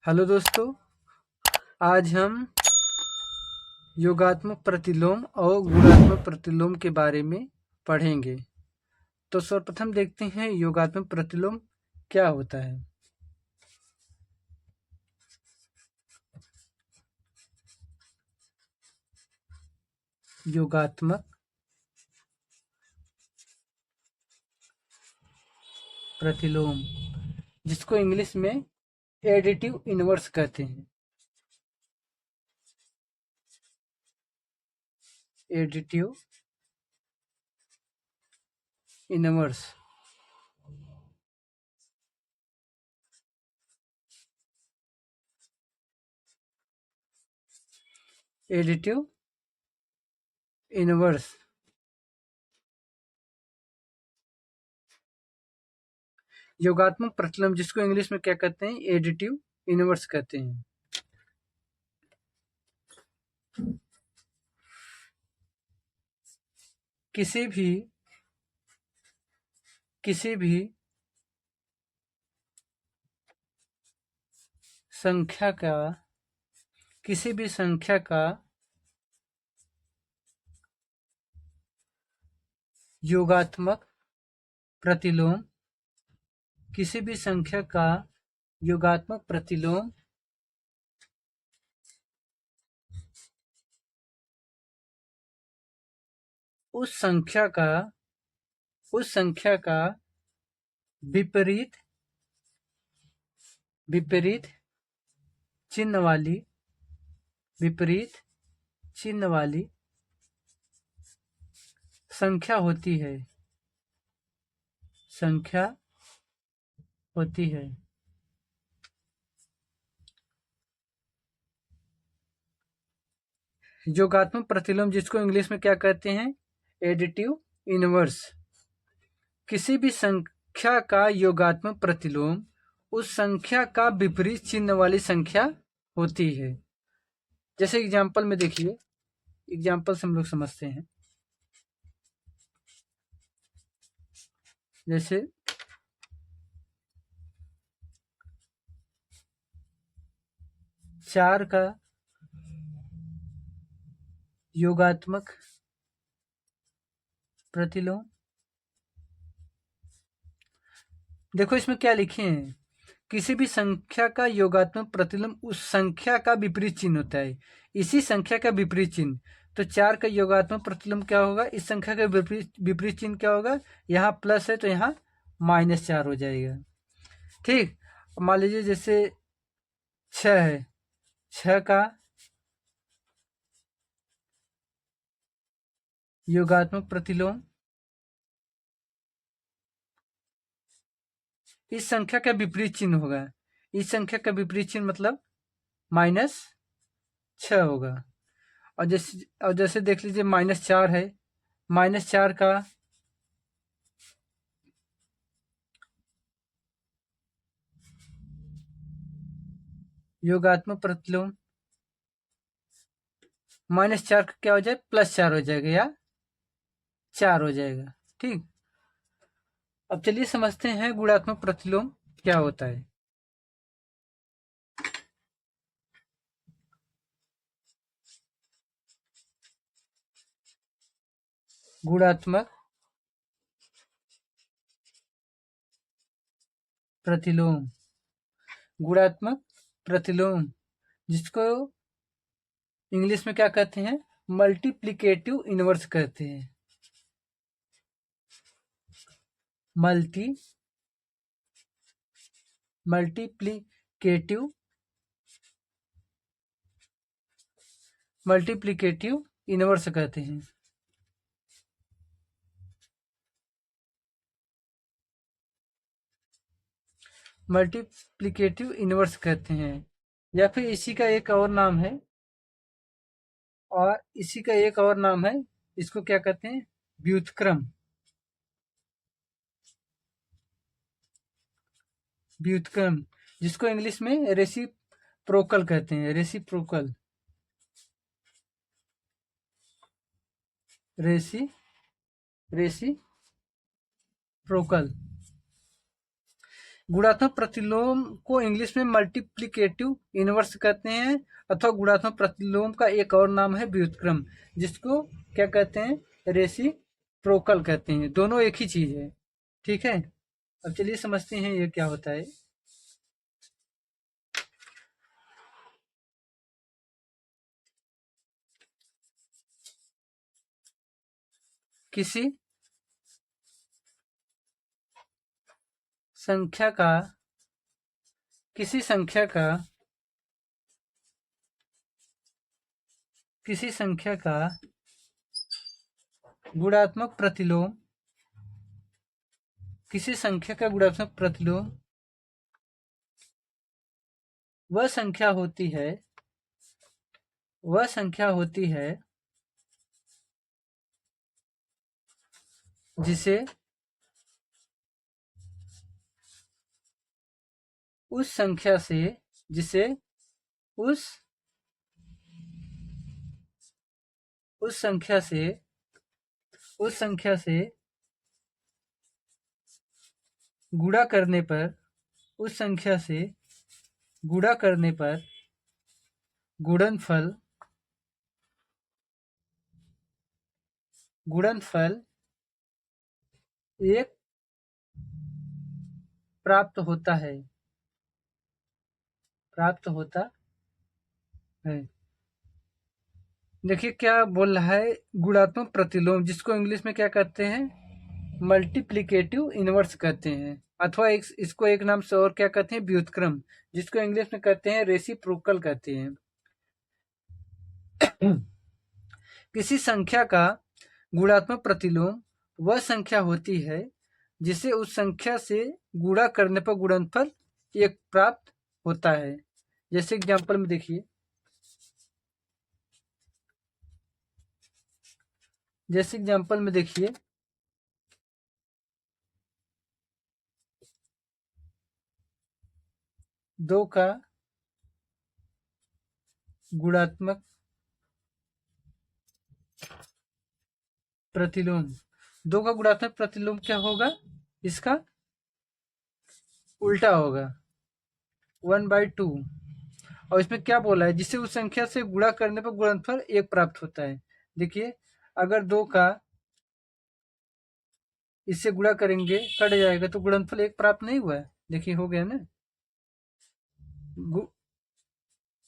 Hello दोस्तों, आज हम योगात्मक प्रतिलोम और गुणात्मक प्रतिलोम के बारे में पढ़ेंगे। तो सर्वप्रथम देखते हैं योगात्मक प्रतिलोम क्या होता है। योगात्मक प्रतिलोम, जिसको इंग्लिश में एडिटिव इनवर्स कहते हैं। एडिटिव इनवर्स एडिटिव इनवर्स योगात्मक प्रतिलोम, जिसको इंग्लिश में क्या कहते हैं, एडिटिव इनवर्स कहते हैं। किसी भी संख्या का योगात्मक प्रतिलोम किसी भी संख्या का योगात्मक प्रतिलोम उस संख्या का विपरीत चिन्ह वाली संख्या होती है। योगात्मक प्रतिलोम, जिसको इंग्लिश में क्या कहते हैं, एडिटिव इनवर्स। किसी भी संख्या का योगात्मक प्रतिलोम उस संख्या का विपरीत चिन्ह वाली संख्या होती है। जैसे एग्जाम्पल में देखिए, एग्जाम्पल से हम लोग समझते हैं। जैसे 4 का योगात्मक प्रतिलोम, देखो इसमें क्या लिखे हैं, किसी भी संख्या का योगात्मक प्रतिलोम उस संख्या का विपरीत चिन्ह होता है। इसी संख्या का विपरीत चिन्ह, तो 4 का योगात्मक प्रतिलोम क्या होगा, इस संख्या का विपरीत चिन्ह क्या होगा, यहाँ प्लस है तो यहाँ -4 हो जाएगा। ठीक, मान लीजिए जैसे 6 है, 6 का योगात्मक प्रतिलोम इस संख्या का विपरीत चिन्ह होगा। इस संख्या का विपरीत चिन्ह मतलब -6 होगा। और जैसे देख लीजिए -4 है, -4 का योगात्मक प्रतिलोम -4 का क्या हो जाए, +4 हो जाएगा या 4 हो जाएगा। ठीक, अब चलिए समझते हैं गुणात्मक प्रतिलोम क्या होता है। गुणात्मक प्रतिलोम जिसको इंग्लिश में क्या कहते हैं, मल्टीप्लिकेटिव इनवर्स कहते हैं। मल्टीप्लिकेटिव इनवर्स कहते हैं। मल्टीप्लिकेटिव इनवर्स कहते हैं, या फिर इसी का एक और नाम है, इसको क्या कहते हैं, व्युत्क्रम। जिसको इंग्लिश में रेसिप्रोकल कहते हैं। रेसिप्रोकल गुणात्मक प्रतिलोम को इंग्लिश में मल्टीप्लिकेटिव इनवर्स कहते हैं, अथवा गुणात्मक प्रतिलोम का एक और नाम है व्युत्क्रम, जिसको क्या कहते हैं, रेसिप्रोकल कहते हैं। दोनों एक ही चीज है। ठीक है, अब चलिए समझते हैं ये क्या होता है। किसी संख्या का किसी संख्या का किसी संख्या का गुणात्मक प्रतिलोम किसी संख्या का गुणात्मक प्रतिलोम वह संख्या होती है जिसे उस संख्या से जिसे उस उस संख्या से उस संख्या से गुणा करने पर उस संख्या से गुणा करने पर गुणनफल एक प्राप्त होता है देखिए क्या बोल रहा है, गुणात्मक प्रतिलोम, जिसको इंग्लिश में क्या कहते हैं, मल्टीप्लिकेटिव इनवर्स कहते हैं, अथवा इसको एक नाम से और क्या कहते हैं, व्युत्क्रम, जिसको इंग्लिश में कहते हैं रेसिप्रोकल कहते हैं। किसी संख्या का गुणात्मक प्रतिलोम वह संख्या होती है जिसे उस संख्या से गुणा करने पर गुणनफल एक प्राप्त होता है। जैसे एग्जांपल में देखिए, दो का गुणात्मक प्रतिलोम क्या होगा, इसका उल्टा होगा, 1/2। और इसमें क्या बोला है, जिसे उस संख्या से गुणा करने पर गुणनफल एक प्राप्त होता है। देखिए, अगर 2 का इससे गुणा करेंगे, कट जाएगा, तो गुणनफल एक प्राप्त नहीं हुआ है। देखिए, हो गया ना।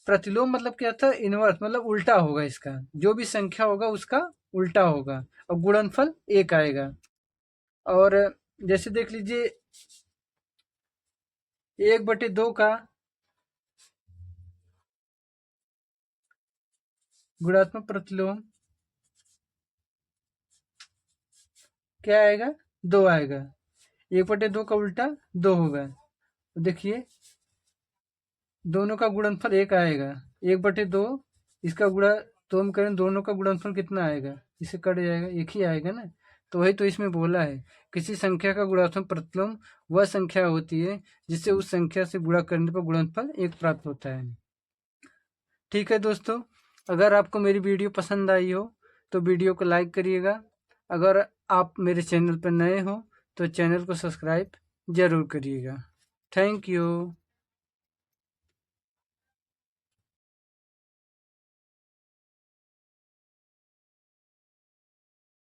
प्रतिलोम मतलब क्या था, इनवर्स मतलब उल्टा होगा, इसका जो भी संख्या होगा उसका उल्टा होगा और गुणनफल एक आएगा। और जैसे देख लीजिए, 1/2 का गुणात्मक प्रतिलोम क्या आएगा, 2 आएगा। 1/2 का उल्टा 2 होगा। देखिए, दोनों का गुणनफल एक आएगा, 1/2 इसका गुणा 2 में करें, दोनों का गुणनफल कितना आएगा, इसे कट जाएगा, एक ही आएगा ना। तो वही तो इसमें बोला है, किसी संख्या का गुणात्मक प्रतिलोम वह संख्या होती है जिससे उस संख्या से गुणा करने पर गुणनफल एक प्राप्त होता है। ठीक है दोस्तों, अगर आपको मेरी वीडियो पसंद आई हो तो वीडियो को लाइक करिएगा। अगर आप मेरे चैनल पर नए हो तो चैनल को सब्सक्राइब जरूर करिएगा। Thank you.